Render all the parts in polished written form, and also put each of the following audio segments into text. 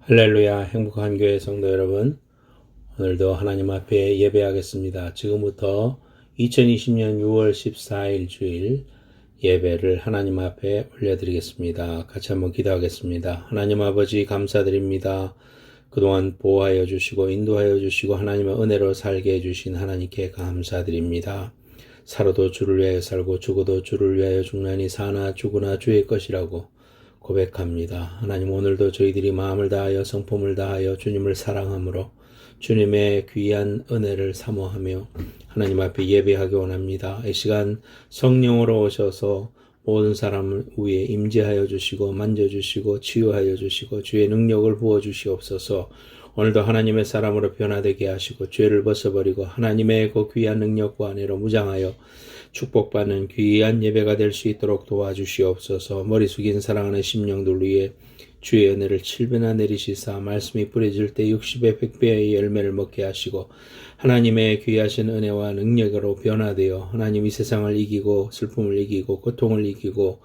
할렐루야. 행복한 교회 성도 여러분, 오늘도 하나님 앞에 예배하겠습니다. 지금부터 2020년 6월 14일 주일 예배를 하나님 앞에 올려드리겠습니다. 같이 한번 기도하겠습니다. 하나님 아버지 감사드립니다. 그동안 보호하여 주시고 인도하여 주시고 하나님의 은혜로 살게 해주신 하나님께 감사드립니다. 살아도 주를 위하여 살고 죽어도 주를 위하여 죽나니 사나 죽으나 주의 것이라고 고백합니다. 하나님, 오늘도 저희들이 마음을 다하여 성품을 다하여 주님을 사랑함으로 주님의 귀한 은혜를 사모하며 하나님 앞에 예배하기 원합니다. 이 시간 성령으로 오셔서 모든 사람을 위에 임재하여 주시고 만져주시고 치유하여 주시고 주의 능력을 부어주시옵소서. 오늘도 하나님의 사람으로 변화되게 하시고 죄를 벗어버리고 하나님의 그 귀한 능력과 은혜로 무장하여 축복받는 귀한 예배가 될 수 있도록 도와주시옵소서. 머리 숙인 사랑하는 심령들 위에 주의 은혜를 7배나 내리시사 말씀이 뿌려질 때 60배 100배의 열매를 먹게 하시고 하나님의 귀하신 은혜와 능력으로 변화되어 하나님 이 세상을 이기고 슬픔을 이기고 고통을 이기고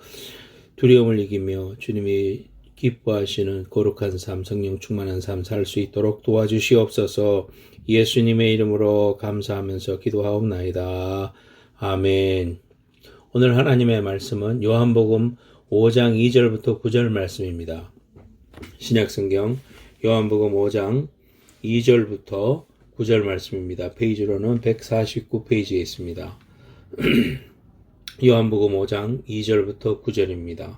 두려움을 이기며 주님이 기뻐하시는 거룩한 삶, 성령 충만한 삶 살 수 있도록 도와주시옵소서. 예수님의 이름으로 감사하면서 기도하옵나이다. 아멘. 오늘 하나님의 말씀은 요한복음 5장 2절부터 9절 말씀입니다. 신약성경 요한복음 5장 2절부터 9절 말씀입니다. 페이지로는 149페이지에 있습니다. 요한복음 5장 2절부터 9절입니다.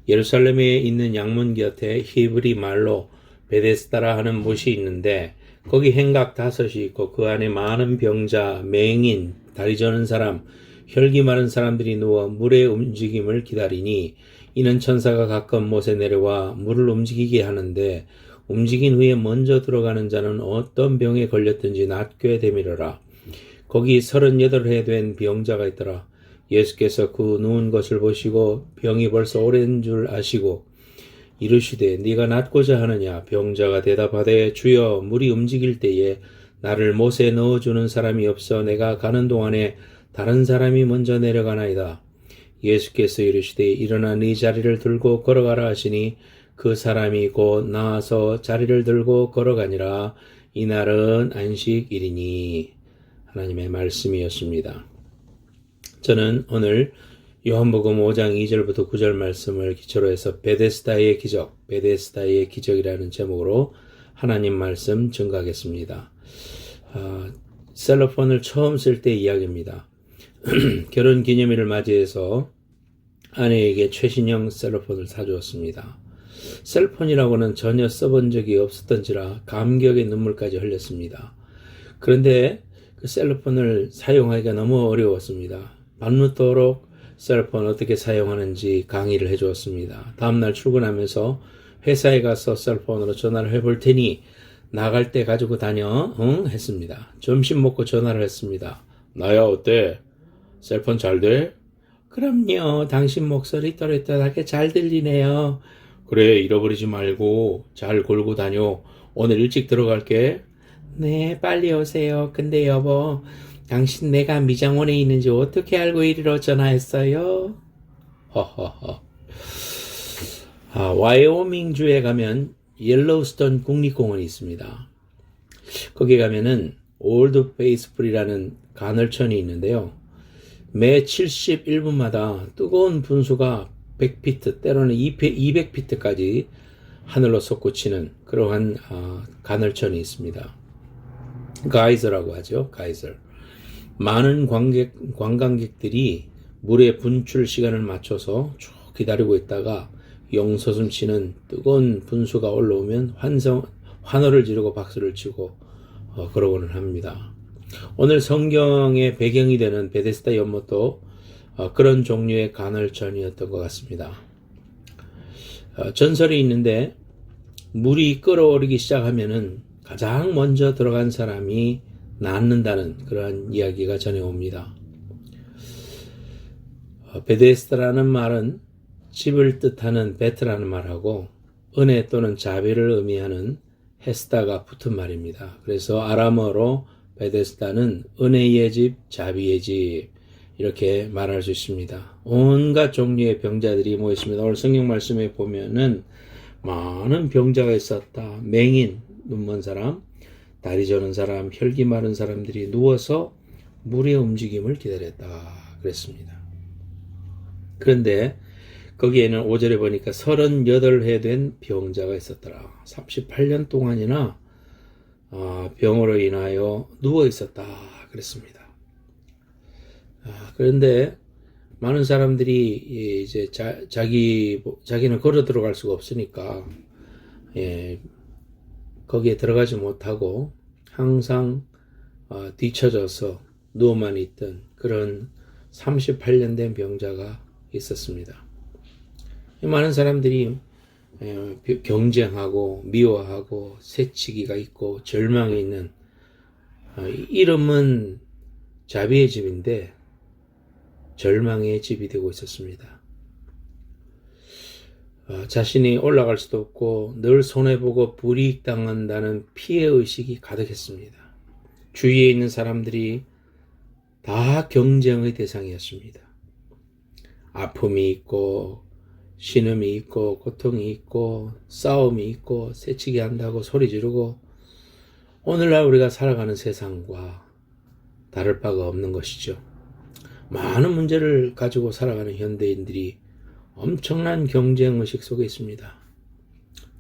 예루살렘에 있는 양문 곁에 히브리 말로 베데스다라 하는 못이 있는데 거기 행각 5이 있고 그 안에 많은 병자, 맹인, 다리 저는 사람, 혈기 마른 사람들이 누워 물의 움직임을 기다리니 이는 천사가 가끔 못에 내려와 물을 움직이게 하는데 움직인 후에 먼저 들어가는 자는 어떤 병에 걸렸든지 낫게 되밀어라. 거기 38해 된 병자가 있더라. 예수께서 그 누운 것을 보시고 병이 벌써 오랜 줄 아시고 이르시되 네가 낫고자 하느냐. 병자가 대답하되 주여 물이 움직일 때에 나를 못에 넣어주는 사람이 없어 내가 가는 동안에 다른 사람이 먼저 내려가나이다. 예수께서 이르시되 일어나 네 자리를 들고 걸어가라 하시니 그 사람이 곧 나와서 자리를 들고 걸어가니라. 이날은 안식일이니. 하나님의 말씀이었습니다. 저는 오늘 요한복음 5장 2절부터 9절 말씀을 기초로 해서 베데스다의 기적이라는 제목으로 하나님 말씀 증거하겠습니다. 셀로폰을 처음 쓸 때 이야기입니다. 결혼 기념일을 맞이해서 아내에게 최신형 셀로폰을 사주었습니다. 셀폰이라고는 전혀 써본 적이 없었던지라 감격의 눈물까지 흘렸습니다. 그런데 그 셀로폰을 사용하기가 너무 어려웠습니다. 밤늦도록 셀폰 어떻게 사용하는지 강의를 해주었습니다. 다음날 출근하면서 회사에 가서 셀폰으로 전화를 해볼 테니 나갈 때 가지고 다녀 했습니다. 점심 먹고 전화를 했습니다. 나야 어때? 셀폰 잘 돼? 그럼요. 당신 목소리 또렷하게 잘 들리네요. 그래, 잃어버리지 말고 잘 걸고 다녀. 오늘 일찍 들어갈게. 네, 빨리 오세요. 근데 여보, 당신 내가 미장원에 있는지 어떻게 알고 이리로 전화했어요? 허허허. 와이오밍주에 가면 옐로우스톤 국립공원이 있습니다. 거기 가면은 올드 페이스풀이라는 간헐천이 있는데요. 매 71분마다 뜨거운 분수가 100피트, 때로는 200피트까지 하늘로 솟구치는 그러한 간헐천이 있습니다. 가이저라고 하죠. 가이저. 많은 관광객들이 물의 분출 시간을 맞춰서 쭉 기다리고 있다가 용서숨치는 뜨거운 분수가 올라오면 환호를 지르고 박수를 치고 그러고는 합니다. 오늘 성경의 배경이 되는 베데스다 연못도 그런 종류의 간헐천이었던 것 같습니다. 전설이 있는데 물이 끓어오르기 시작하면은 가장 먼저 들어간 사람이 낫는다는 그러한 이야기가 전해옵니다. 베데스다라는 말은 집을 뜻하는 베트라는 말하고 은혜 또는 자비를 의미하는 헤스다가 붙은 말입니다. 그래서 아람어로 베데스다는 은혜의 집, 자비의 집 이렇게 말할 수 있습니다. 온갖 종류의 병자들이 모였습니다. 오늘 성경 말씀에 보면은 많은 병자가 있었다. 맹인, 눈먼 사람, 다리 저는 사람, 혈기 마른 사람들이 누워서 물의 움직임을 기다렸다. 그랬습니다. 그런데 거기에는 5절에 보니까 38해 된 병자가 있었더라. 38년 동안이나 병으로 인하여 누워 있었다. 그랬습니다. 그런데 많은 사람들이 이제 자기는 걸어 들어갈 수가 없으니까 거기에 들어가지 못하고 항상 뒤처져서 누워만 있던 그런 38년 된 병자가 있었습니다. 많은 사람들이 경쟁하고 미워하고 새치기가 있고 절망이 있는 이름은 자비의 집인데 절망의 집이 되고 있었습니다. 자신이 올라갈 수도 없고 늘 손해보고 불이익당한다는 피해의식이 가득했습니다. 주위에 있는 사람들이 다 경쟁의 대상이었습니다. 아픔이 있고 신음이 있고 고통이 있고 싸움이 있고 새치기 한다고 소리 지르고 오늘날 우리가 살아가는 세상과 다를 바가 없는 것이죠. 많은 문제를 가지고 살아가는 현대인들이 엄청난 경쟁의식 속에 있습니다.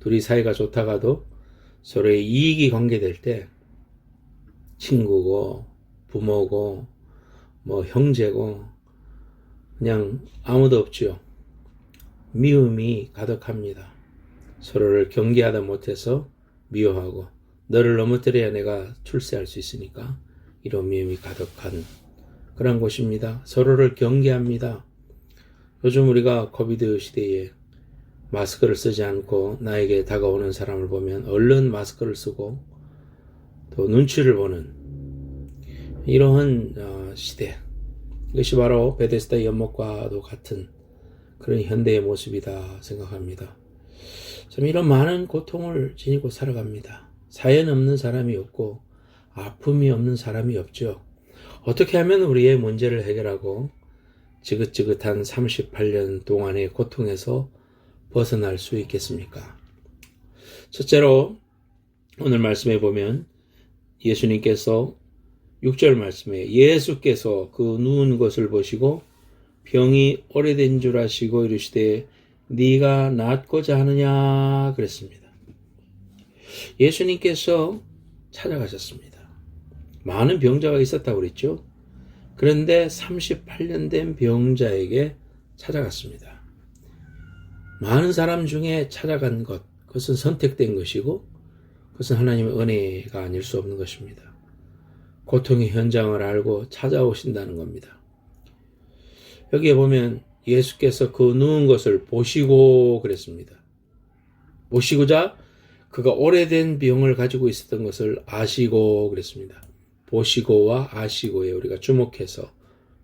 둘이 사이가 좋다가도 서로의 이익이 관계될 때 친구고 부모고 형제고 그냥 아무도 없죠. 미움이 가득합니다. 서로를 경계하다 못해서 미워하고 너를 넘어뜨려야 내가 출세할 수 있으니까 이런 미움이 가득한 그런 곳입니다. 서로를 경계합니다. 요즘 우리가 코비드 시대에 마스크를 쓰지 않고 나에게 다가오는 사람을 보면 얼른 마스크를 쓰고 또 눈치를 보는 이러한 시대. 이것이 바로 베데스다 연못과도 같은 그런 현대의 모습이다 생각합니다. 참 이런 많은 고통을 지니고 살아갑니다. 사연 없는 사람이 없고 아픔이 없는 사람이 없죠. 어떻게 하면 우리의 문제를 해결하고 지긋지긋한 38년 동안의 고통에서 벗어날 수 있겠습니까? 첫째로 오늘 말씀에 보면 예수님께서 6절 말씀에 예수께서 그 누운 것을 보시고 병이 오래된 줄 아시고 이르시되 네가 낫고자 하느냐 그랬습니다. 예수님께서 찾아가셨습니다. 많은 병자가 있었다고 그랬죠. 그런데 38년 된 병자에게 찾아갔습니다. 많은 사람 중에 찾아간 것, 그것은 선택된 것이고 그것은 하나님의 은혜가 아닐 수 없는 것입니다. 고통의 현장을 알고 찾아오신다는 겁니다. 여기에 보면 예수께서 그 누운 것을 보시고 그랬습니다. 보시고자 그가 오래된 병을 가지고 있었던 것을 아시고 그랬습니다. 보시고와 아시고에 우리가 주목해서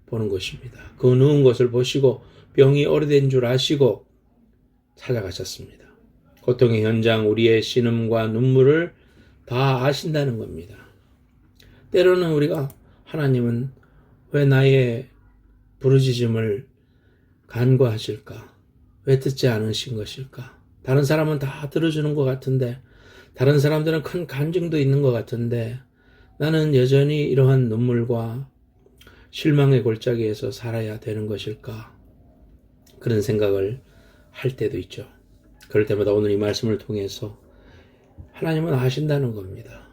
보는 것입니다. 그 누운 것을 보시고 병이 오래된 줄 아시고 찾아가셨습니다. 고통의 현장, 우리의 신음과 눈물을 다 아신다는 겁니다. 때로는 우리가 하나님은 왜 나의 부르짖음을 간과하실까? 왜 듣지 않으신 것일까? 다른 사람은 다 들어주는 것 같은데, 다른 사람들은 큰 간증도 있는 것 같은데, 나는 여전히 이러한 눈물과 실망의 골짜기에서 살아야 되는 것일까? 그런 생각을 할 때도 있죠. 그럴 때마다 오늘 이 말씀을 통해서 하나님은 아신다는 겁니다.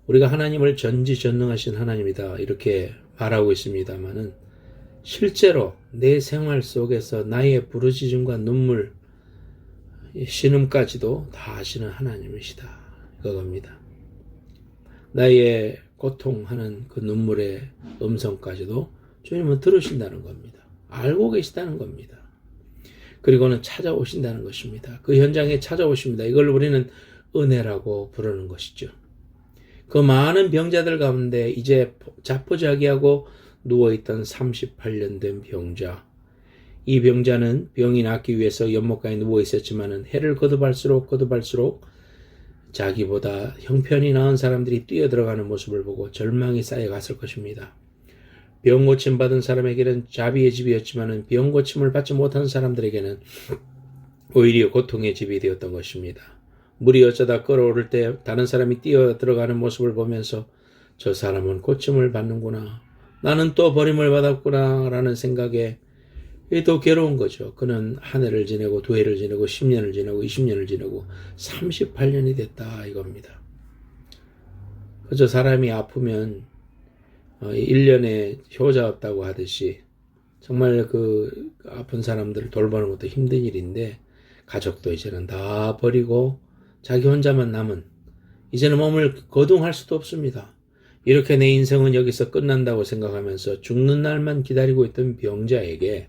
우리가 하나님을 전지전능하신 하나님이다 이렇게 말하고 있습니다만은 실제로 내 생활 속에서 나의 부르짖음과 눈물, 신음까지도 다 아시는 하나님이시다 이거겁니다. 나의 고통하는 그 눈물의 음성까지도 주님은 들으신다는 겁니다. 알고 계시다는 겁니다. 그리고는 찾아오신다는 것입니다. 그 현장에 찾아오십니다. 이걸 우리는 은혜라고 부르는 것이죠. 그 많은 병자들 가운데 이제 자포자기하고 누워있던 38년 된 병자. 이 병자는 병이 낫기 위해서 연못가에 누워있었지만 해를 거듭할수록 자기보다 형편이 나은 사람들이 뛰어들어가는 모습을 보고 절망이 쌓여갔을 것입니다. 병 고침 받은 사람에게는 자비의 집이었지만 병 고침을 받지 못한 사람들에게는 오히려 고통의 집이 되었던 것입니다. 물이 어쩌다 끓어오를 때 다른 사람이 뛰어 들어가는 모습을 보면서 저 사람은 고침을 받는구나. 나는 또 버림을 받았구나 라는 생각에 더 괴로운 거죠. 그는 한 해를 지내고 두 해를 지내고 10년을 지내고 20년을 지내고 38년이 됐다 이겁니다. 그저 사람이 아프면 1년에 효자 없다고 하듯이 정말 그 아픈 사람들을 돌보는 것도 힘든 일인데 가족도 이제는 다 버리고 자기 혼자만 남은 이제는 몸을 거둥할 수도 없습니다. 이렇게 내 인생은 여기서 끝난다고 생각하면서 죽는 날만 기다리고 있던 병자에게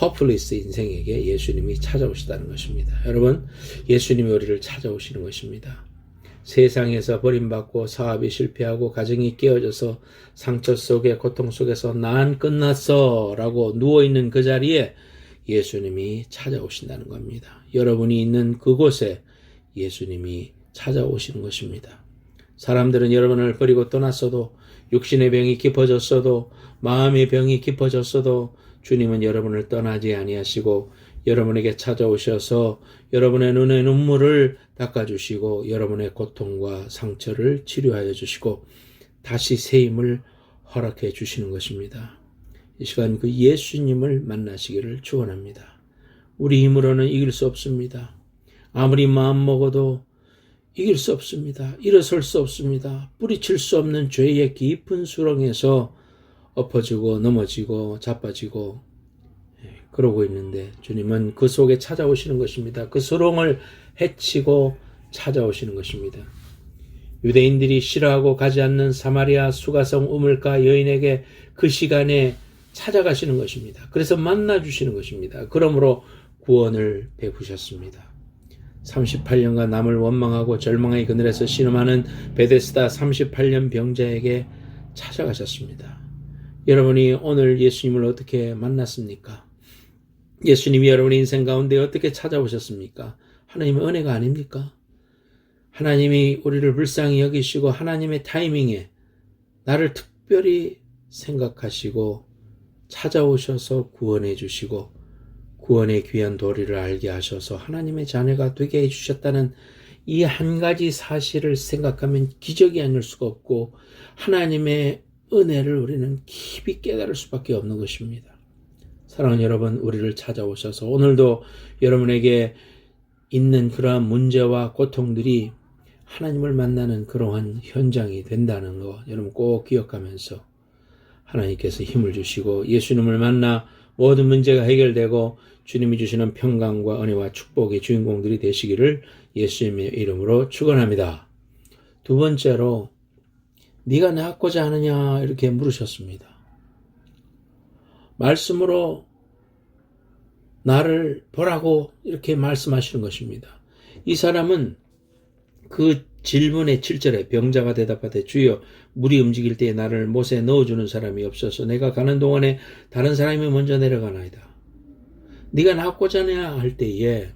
허플리스 인생에게 예수님이 찾아오시다는 것입니다. 여러분, 예수님이 우리를 찾아오시는 것입니다. 세상에서 버림받고 사업이 실패하고 가정이 깨어져서 상처 속에 고통 속에서 난 끝났어 라고 누워있는 그 자리에 예수님이 찾아오신다는 겁니다. 여러분이 있는 그곳에 예수님이 찾아오시는 것입니다. 사람들은 여러분을 버리고 떠났어도 육신의 병이 깊어졌어도 마음의 병이 깊어졌어도 주님은 여러분을 떠나지 아니하시고 여러분에게 찾아오셔서 여러분의 눈의 눈물을 닦아주시고 여러분의 고통과 상처를 치료하여 주시고 다시 새 힘을 허락해 주시는 것입니다. 이 시간 그 예수님을 만나시기를 축원합니다. 우리 힘으로는 이길 수 없습니다. 아무리 마음 먹어도 이길 수 없습니다. 일어설 수 없습니다. 뿌리칠 수 없는 죄의 깊은 수렁에서 엎어지고 넘어지고 자빠지고 그러고 있는데 주님은 그 속에 찾아오시는 것입니다. 그 수렁을 헤치고 찾아오시는 것입니다. 유대인들이 싫어하고 가지 않는 사마리아 수가성 우물가 여인에게 그 시간에 찾아가시는 것입니다. 그래서 만나주시는 것입니다. 그러므로 구원을 베푸셨습니다. 38년간 남을 원망하고 절망의 그늘에서 신음하는 베데스다 38년 병자에게 찾아가셨습니다. 여러분이 오늘 예수님을 어떻게 만났습니까? 예수님이 여러분의 인생 가운데 어떻게 찾아오셨습니까? 하나님의 은혜가 아닙니까? 하나님이 우리를 불쌍히 여기시고 하나님의 타이밍에 나를 특별히 생각하시고 찾아오셔서 구원해 주시고 구원의 귀한 도리를 알게 하셔서 하나님의 자녀가 되게 해주셨다는 이 한 가지 사실을 생각하면 기적이 아닐 수가 없고 하나님의 은혜를 우리는 깊이 깨달을 수밖에 없는 것입니다. 사랑하는 여러분, 우리를 찾아오셔서 오늘도 여러분에게 있는 그러한 문제와 고통들이 하나님을 만나는 그러한 현장이 된다는 거 여러분 꼭 기억하면서 하나님께서 힘을 주시고 예수님을 만나 모든 문제가 해결되고 주님이 주시는 평강과 은혜와 축복의 주인공들이 되시기를 예수님의 이름으로 축원합니다. 두 번째로 네가 낳고자 하느냐 이렇게 물으셨습니다. 말씀으로 나를 보라고 이렇게 말씀하시는 것입니다. 이 사람은 그 질문의 7절에 병자가 대답하되 주여 물이 움직일 때에 나를 못에 넣어주는 사람이 없어서 내가 가는 동안에 다른 사람이 먼저 내려가나이다. 네가 낳고자 하냐 할 때에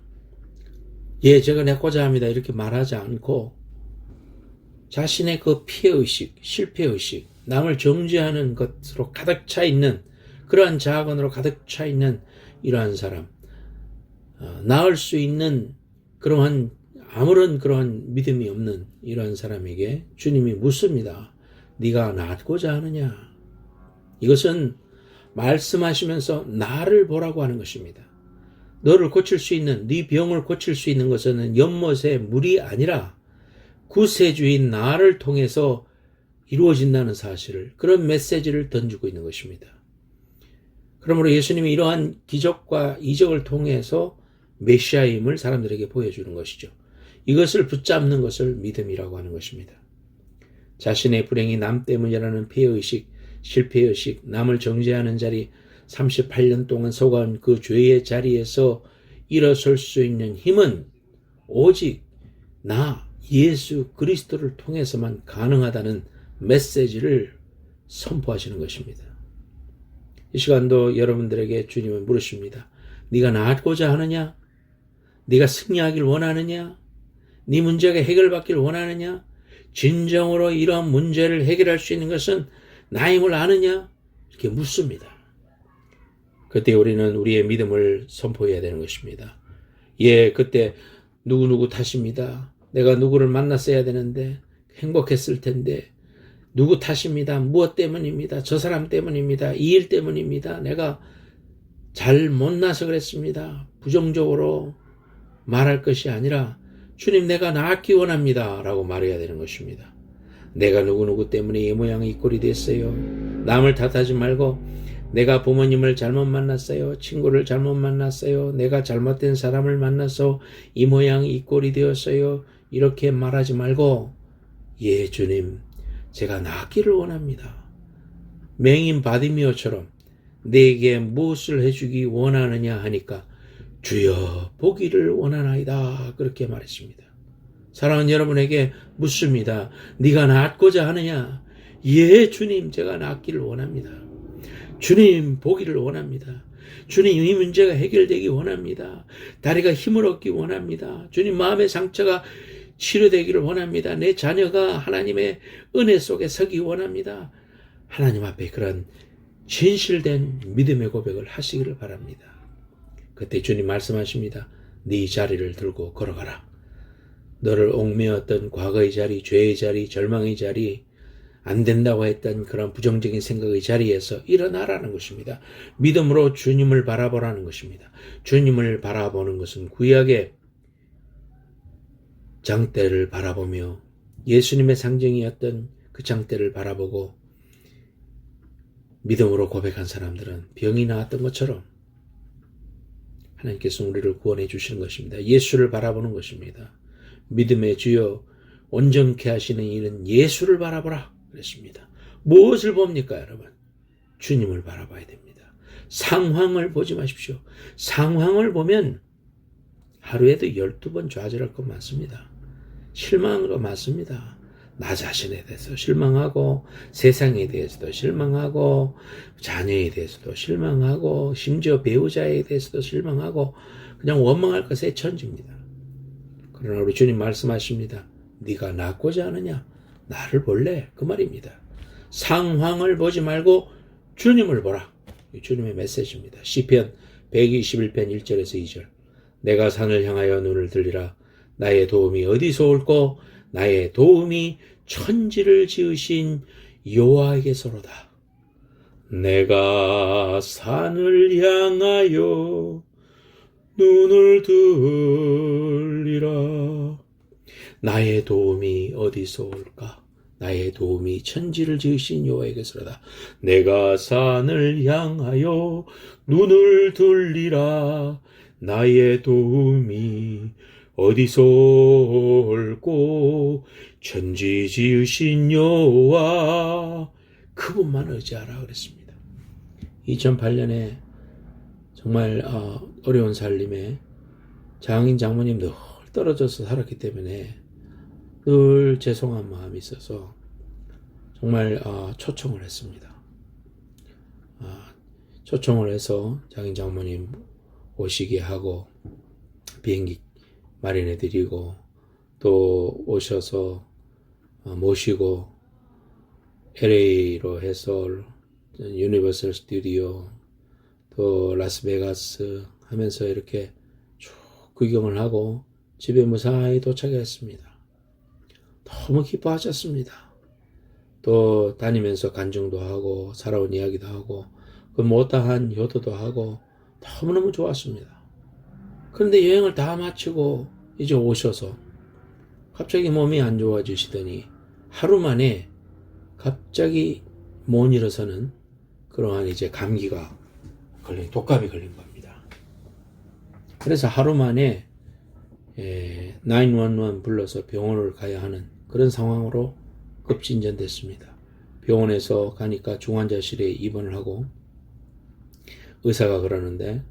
예 제가 낳고자 합니다 이렇게 말하지 않고 자신의 그 피해의식, 실패의식, 남을 정죄하는 것으로 가득 차 있는 그러한 자아건으로 가득 차 있는 이러한 사람, 나을 수 있는 그러한 아무런 그러한 믿음이 없는 이러한 사람에게 주님이 묻습니다. 네가 낳고자 하느냐? 이것은 말씀하시면서 나를 보라고 하는 것입니다. 너를 고칠 수 있는, 네 병을 고칠 수 있는 것은 연못의 물이 아니라 구세주인 나를 통해서 이루어진다는 사실을, 그런 메시지를 던지고 있는 것입니다. 그러므로 예수님이 이러한 기적과 이적을 통해서 메시아임을 사람들에게 보여주는 것이죠. 이것을 붙잡는 것을 믿음이라고 하는 것입니다. 자신의 불행이 남 때문이라는 피해의식, 실패의식, 남을 정죄하는 자리, 38년 동안 속아온 그 죄의 자리에서 일어설 수 있는 힘은 오직 나 예수 그리스도를 통해서만 가능하다는 메시지를 선포하시는 것입니다. 이 시간도 여러분들에게 주님은 물으십니다. 네가 나았고자 하느냐? 네가 승리하길 원하느냐? 네 문제가 해결받길 원하느냐? 진정으로 이러한 문제를 해결할 수 있는 것은 나임을 아느냐? 이렇게 묻습니다. 그때 우리는 우리의 믿음을 선포해야 되는 것입니다. 예, 그때 누구누구 탓입니다. 내가 누구를 만났어야 되는데 행복했을 텐데 누구 탓입니다. 무엇 때문입니다. 저 사람 때문입니다. 이 일 때문입니다. 내가 잘 못나서 그랬습니다. 부정적으로 말할 것이 아니라 주님 내가 낫기 원합니다 라고 말해야 되는 것입니다. 내가 누구누구 때문에 이 모양이 이 꼴이 됐어요. 남을 탓하지 말고 내가 부모님을 잘못 만났어요. 친구를 잘못 만났어요. 내가 잘못된 사람을 만나서 이 모양이 이 꼴이 되었어요. 이렇게 말하지 말고 예 주님 제가 낫기를 원합니다. 맹인 바디미오처럼 내게 무엇을 해주기 원하느냐 하니까 주여 보기를 원하나이다 그렇게 말했습니다. 사랑하는 여러분에게 묻습니다. 네가 낫고자 하느냐? 예 주님 제가 낫기를 원합니다. 주님 보기를 원합니다. 주님 이 문제가 해결되기 원합니다. 다리가 힘을 얻기 원합니다. 주님 마음의 상처가 치료되기를 원합니다. 내 자녀가 하나님의 은혜 속에 서기 원합니다. 하나님 앞에 그런 진실된 믿음의 고백을 하시기를 바랍니다. 그때 주님 말씀하십니다. 네 자리를 들고 걸어가라. 너를 옥매었던 과거의 자리, 죄의 자리, 절망의 자리, 안 된다고 했던 그런 부정적인 생각의 자리에서 일어나라는 것입니다. 믿음으로 주님을 바라보라는 것입니다. 주님을 바라보는 것은 구약의 장대를 바라보며 예수님의 상징이었던 그 장대를 바라보고 믿음으로 고백한 사람들은 병이 나았던 것처럼 하나님께서 우리를 구원해 주시는 것입니다. 예수를 바라보는 것입니다. 믿음의 주여 온전케 하시는 이는 예수를 바라보라 그랬습니다. 무엇을 봅니까 여러분? 주님을 바라봐야 됩니다. 상황을 보지 마십시오. 상황을 보면 하루에도 12번 좌절할 것 많습니다. 실망한 것 많습니다. 나 자신에 대해서 실망하고 세상에 대해서도 실망하고 자녀에 대해서도 실망하고 심지어 배우자에 대해서도 실망하고 그냥 원망할 것에 천지입니다. 그러나 우리 주님 말씀하십니다. 네가 낫고자 하느냐? 나를 볼래? 그 말입니다. 상황을 보지 말고 주님을 보라. 주님의 메시지입니다. 시편 121편 1절에서 2절. 내가 산을 향하여 눈을 들리라. 나의 도움이 어디서 올꼬? 나의 도움이 천지를 지으신 여호와에게서로다. 내가 산을 향하여 눈을 들리라. 나의 도움이 어디서 올까? 나의 도움이 천지를 지으신 여호와에게서로다. 내가 산을 향하여 눈을 들리라. 나의 도움이 어디서 올꼬? 천지 지으신 여호와 그분만 의지하라 그랬습니다. 2008년에 정말 어려운 살림에 장인 장모님 늘 떨어져서 살았기 때문에 늘 죄송한 마음이 있어서 정말 초청을 했습니다. 초청을 해서 장인 장모님 오시게 하고 비행기 마련해 드리고 또 오셔서 모시고 LA로 해서 유니버설 스튜디오 또 라스베가스 하면서 이렇게 쭉 구경을 하고 집에 무사히 도착했습니다. 너무 기뻐하셨습니다. 또 다니면서 간증도 하고 살아온 이야기도 하고 그 못다한 효도도 하고 너무너무 좋았습니다. 그런데 여행을 다 마치고 이제 오셔서 갑자기 몸이 안 좋아지시더니 하루 만에 갑자기 못 일어서는 그러한 이제 감기가 걸린 독감이 걸린 겁니다. 그래서 하루 만에 911 불러서 병원을 가야 하는 그런 상황으로 급진전됐습니다. 병원에서 가니까 중환자실에 입원을 하고 의사가 그러는데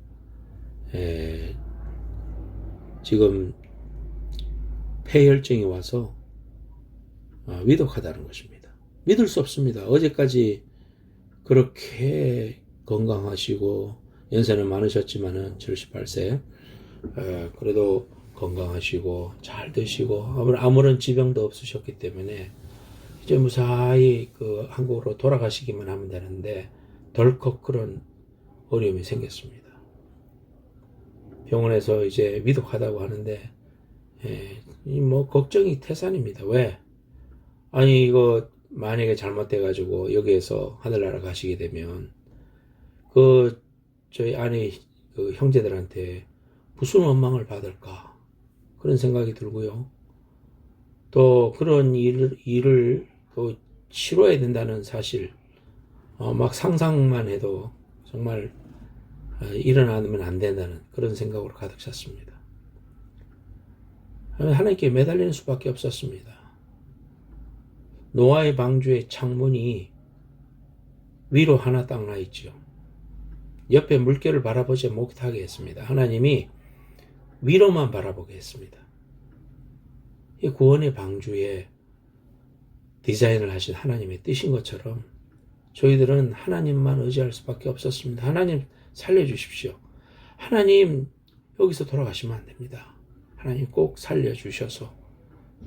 지금 폐혈증이 와서 위독하다는 것입니다. 믿을 수 없습니다. 어제까지 그렇게 건강하시고 연세는 많으셨지만은 78세 그래도 건강하시고 잘 드시고 아무런 지병도 없으셨기 때문에 이제 무사히 그 한국으로 돌아가시기만 하면 되는데 덜컥 그런 어려움이 생겼습니다. 병원에서 이제 위독하다고 하는데, 뭐 걱정이 태산입니다. 왜? 아니 이거 만약에 잘못돼가지고 여기에서 하늘나라 가시게 되면 저희 아내 그 형제들한테 무슨 원망을 받을까 그런 생각이 들고요. 또 그런 일을 또 치러야 된다는 사실, 막 상상만 해도 정말 일어나면 안 된다는 그런 생각으로 가득 찼습니다. 하나님께 매달리는 수밖에 없었습니다. 노아의 방주의 창문이 위로 하나 딱 나 있죠. 옆에 물결을 바라보지 못하게 했습니다. 하나님이 위로만 바라보게 했습니다. 이 구원의 방주에 디자인을 하신 하나님의 뜻인 것처럼 저희들은 하나님만 의지할 수밖에 없었습니다. 하나님 살려주십시오. 하나님 여기서 돌아가시면 안 됩니다. 하나님 꼭 살려주셔서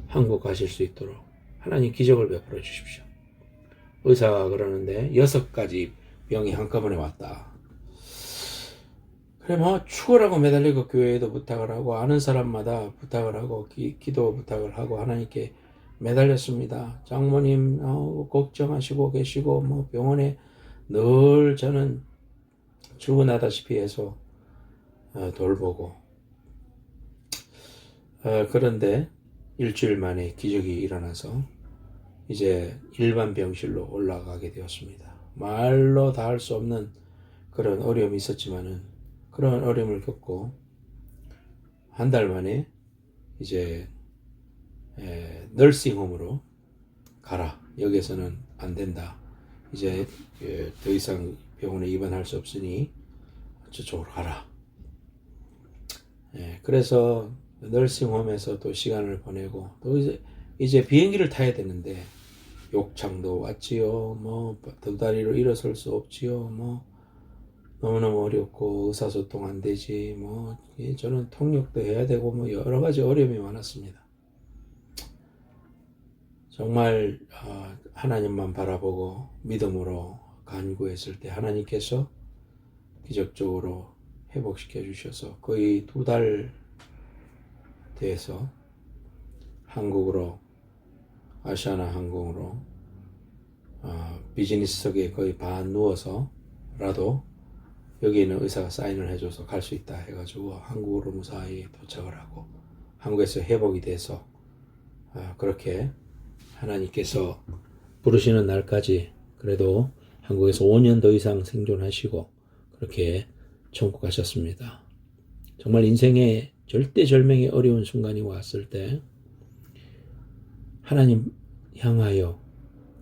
한국 가실 수 있도록 하나님 기적을 베풀어 주십시오. 의사가 그러는데 6가지 병이 한꺼번에 왔다. 그래 뭐 죽으라고 매달리고 교회에도 부탁을 하고 아는 사람마다 부탁을 하고 기도 부탁을 하고 하나님께 매달렸습니다. 장모님 걱정하시고 계시고 뭐 병원에 늘 저는 출근하다시피 해서 돌보고 그런데 일주일 만에 기적이 일어나서 이제 일반 병실로 올라가게 되었습니다. 말로 다 할 수 없는 그런 어려움이 있었지만은 그런 어려움을 겪고 한 달 만에 이제 널싱홈으로 가라. 여기서는 안 된다. 이제 더 이상 병원에 입원할 수 없으니 저쪽으로 가라. 그래서 널싱홈에서 또 시간을 보내고 또 이제 비행기를 타야 되는데 욕창도 왔지요. 뭐 두 다리로 일어설 수 없지요. 뭐 너무너무 어렵고 의사소통 안 되지. 뭐 저는 통역도 해야 되고 뭐 여러 가지 어려움이 많았습니다. 정말 하나님만 바라보고 믿음으로 간구했을 때 하나님께서 기적적으로 회복시켜 주셔서 거의 2달 돼서 한국으로 아시아나 항공으로 비즈니스석에 거의 반 누워서라도 여기 있는 의사가 사인을 해줘서 갈 수 있다 해가지고 한국으로 무사히 도착을 하고 한국에서 회복이 돼서 그렇게 하나님께서 부르시는 날까지 그래도 한국에서 5년 더 이상 생존하시고 그렇게 천국 가셨습니다. 정말 인생의 절대절명의 어려운 순간이 왔을 때 하나님 향하여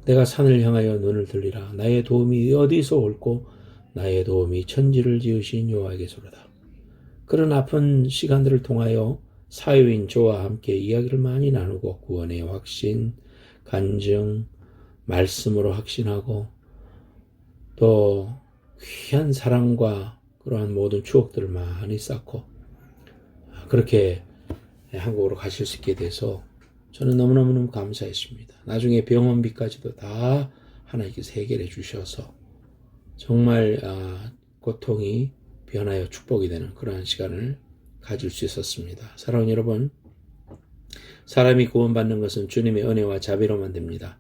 내가 산을 향하여 눈을 들리라. 나의 도움이 어디서 올고 나의 도움이 천지를 지으신 여호와에게서로다. 그런 아픈 시간들을 통하여 사유인 저와 함께 이야기를 많이 나누고 구원의 확신, 간증, 말씀으로 확신하고 또 귀한 사랑과 그러한 모든 추억들을 많이 쌓고 그렇게 한국으로 가실 수 있게 돼서 저는 너무너무 감사했습니다. 나중에 병원비까지도 다 하나님께서 해결해 주셔서 정말 고통이 변하여 축복이 되는 그러한 시간을 가질 수 있었습니다. 사랑하는 여러분, 사람이 구원받는 것은 주님의 은혜와 자비로만 됩니다.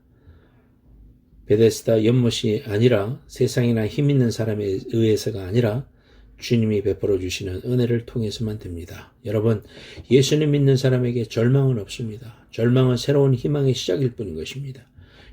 베데스다 연못이 아니라 세상이나 힘있는 사람에 의해서가 아니라 주님이 베풀어 주시는 은혜를 통해서만 됩니다. 여러분, 예수님 믿는 사람에게 절망은 없습니다. 절망은 새로운 희망의 시작일 뿐인 것입니다.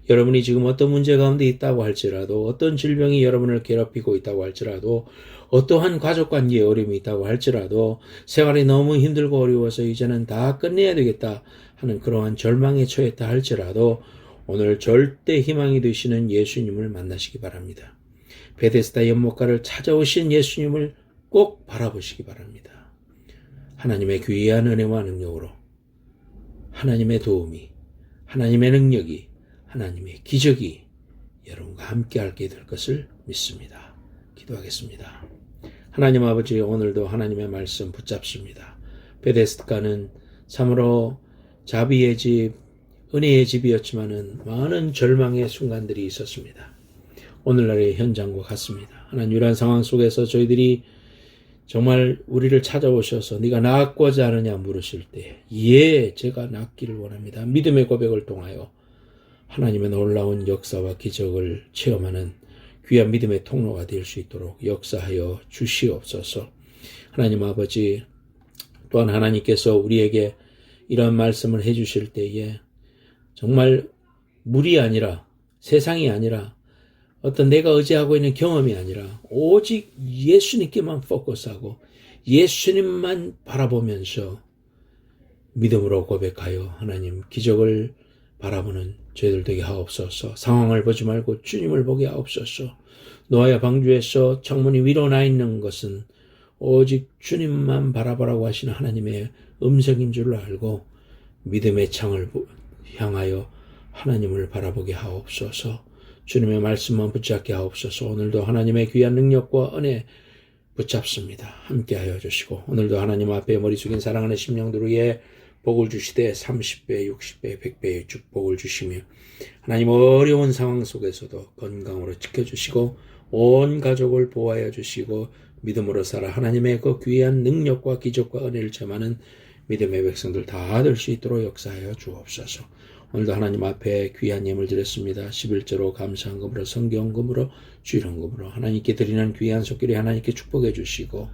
여러분이 지금 어떤 문제 가운데 있다고 할지라도 어떤 질병이 여러분을 괴롭히고 있다고 할지라도 어떠한 가족관계에 어려움이 있다고 할지라도 생활이 너무 힘들고 어려워서 이제는 다 끝내야 되겠다 하는 그러한 절망에 처했다 할지라도 오늘 절대 희망이 되시는 예수님을 만나시기 바랍니다. 베데스다 연못가를 찾아오신 예수님을 꼭 바라보시기 바랍니다. 하나님의 귀한 은혜와 능력으로 하나님의 도움이, 하나님의 능력이, 하나님의 기적이 여러분과 함께하게 될 것을 믿습니다. 기도하겠습니다. 하나님 아버지, 오늘도 하나님의 말씀 붙잡습니다. 베데스다는 참으로 자비의 집, 은혜의 집이었지만은 많은 절망의 순간들이 있었습니다. 오늘날의 현장과 같습니다. 하나님, 이러한 상황 속에서 저희들이 정말 우리를 찾아오셔서 네가 낫고자 하느냐 물으실 때 예, 제가 낫기를 원합니다. 믿음의 고백을 통하여 하나님의 놀라운 역사와 기적을 체험하는 귀한 믿음의 통로가 될 수 있도록 역사하여 주시옵소서. 하나님 아버지, 또한 하나님께서 우리에게 이런 말씀을 해주실 때에 정말 물이 아니라 세상이 아니라 어떤 내가 의지하고 있는 경험이 아니라 오직 예수님께만 포커스하고 예수님만 바라보면서 믿음으로 고백하여 하나님 기적을 바라보는 저희들 되게 하옵소서. 상황을 보지 말고 주님을 보게 하옵소서. 노아야 방주에서 창문이 위로 나 있는 것은 오직 주님만 바라보라고 하시는 하나님의 음성인 줄 알고 믿음의 창을 향하여 하나님을 바라보게 하옵소서. 주님의 말씀만 붙잡게 하옵소서. 오늘도 하나님의 귀한 능력과 은혜 붙잡습니다. 함께하여 주시고 오늘도 하나님 앞에 머리 숙인 사랑하는 심령들 위에 복을 주시되 30배, 60배, 100배의 축복을 주시며 하나님 어려운 상황 속에서도 건강으로 지켜주시고 온 가족을 보호하여 주시고 믿음으로 살아 하나님의 그 귀한 능력과 기적과 은혜를 체험하는 믿음의 백성들 다 될 수 있도록 역사하여 주옵소서. 오늘도 하나님 앞에 귀한 예물 드렸습니다. 11조로 감사한금으로 성경금으로 주일헌금으로 하나님께 드리는 귀한 속기를 하나님께 축복해 주시고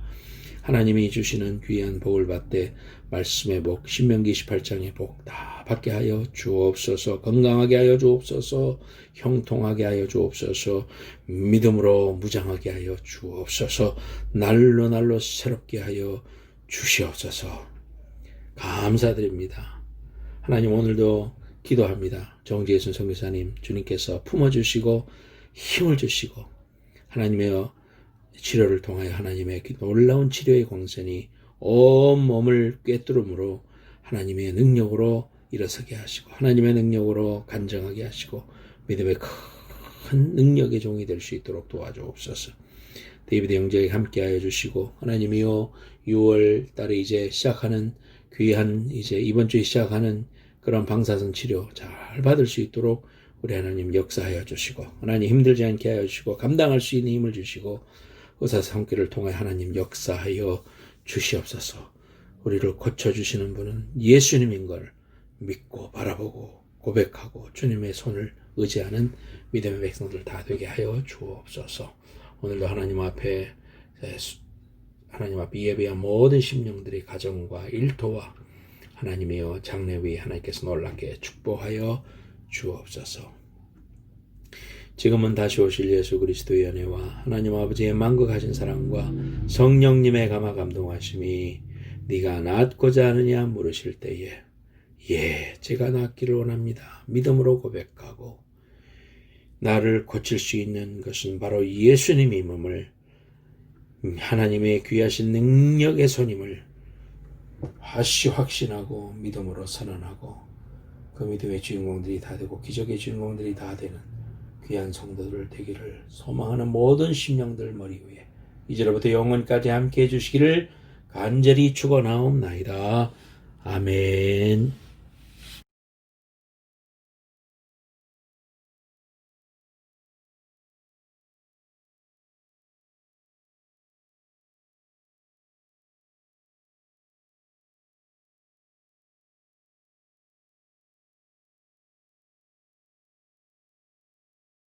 하나님이 주시는 귀한 복을 받되 말씀의 복, 신명기 28장의 복 다 받게 하여 주옵소서. 건강하게 하여 주옵소서. 형통하게 하여 주옵소서. 믿음으로 무장하게 하여 주옵소서. 날로 날로 새롭게 하여 주시옵소서. 감사드립니다. 하나님 오늘도 기도합니다. 정지혜순 선교사님 주님께서 품어주시고 힘을 주시고 하나님의 치료를 통하여 하나님의 놀라운 치료의 광선이 온 몸을 꿰뚫음으로 하나님의 능력으로 일어서게 하시고 하나님의 능력으로 간증하게 하시고 믿음의 큰 능력의 종이 될 수 있도록 도와주옵소서. 데이비드 형제에게 함께하여 주시고 하나님이요 6월 달에 이제 시작하는 귀한 이제 이번 주에 시작하는 그런 방사선 치료 잘 받을 수 있도록 우리 하나님 역사하여 주시고 하나님 힘들지 않게 하여 주시고 감당할 수 있는 힘을 주시고 의사상계를 통해 하나님 역사하여 주시옵소서. 우리를 고쳐주시는 분은 예수님인 걸 믿고 바라보고 고백하고 주님의 손을 의지하는 믿음의 백성들 다 되게 하여 주옵소서. 오늘도 하나님 앞에 예배한 모든 심령들의 가정과 일터와 하나님이여 장래 위에 하나님께서 놀랍게 축복하여 주옵소서. 지금은 다시 오실 예수 그리스도의 은혜와 하나님 아버지의 만극하신 사랑과 성령님의 감화 감동하심이 네가 낫고자 하느냐 물으실 때에 예, 제가 낫기를 원합니다. 믿음으로 고백하고 나를 고칠 수 있는 것은 바로 예수님임을 하나님의 귀하신 능력의 손임을 다시 확신하고 믿음으로 선언하고 그 믿음의 주인공들이 다 되고 기적의 주인공들이 다 되는 귀한 성도들 되기를 소망하는 모든 심령들 머리 위에 이제로부터 영원까지 함께해 주시기를 간절히 축원하옵나이다. 아멘.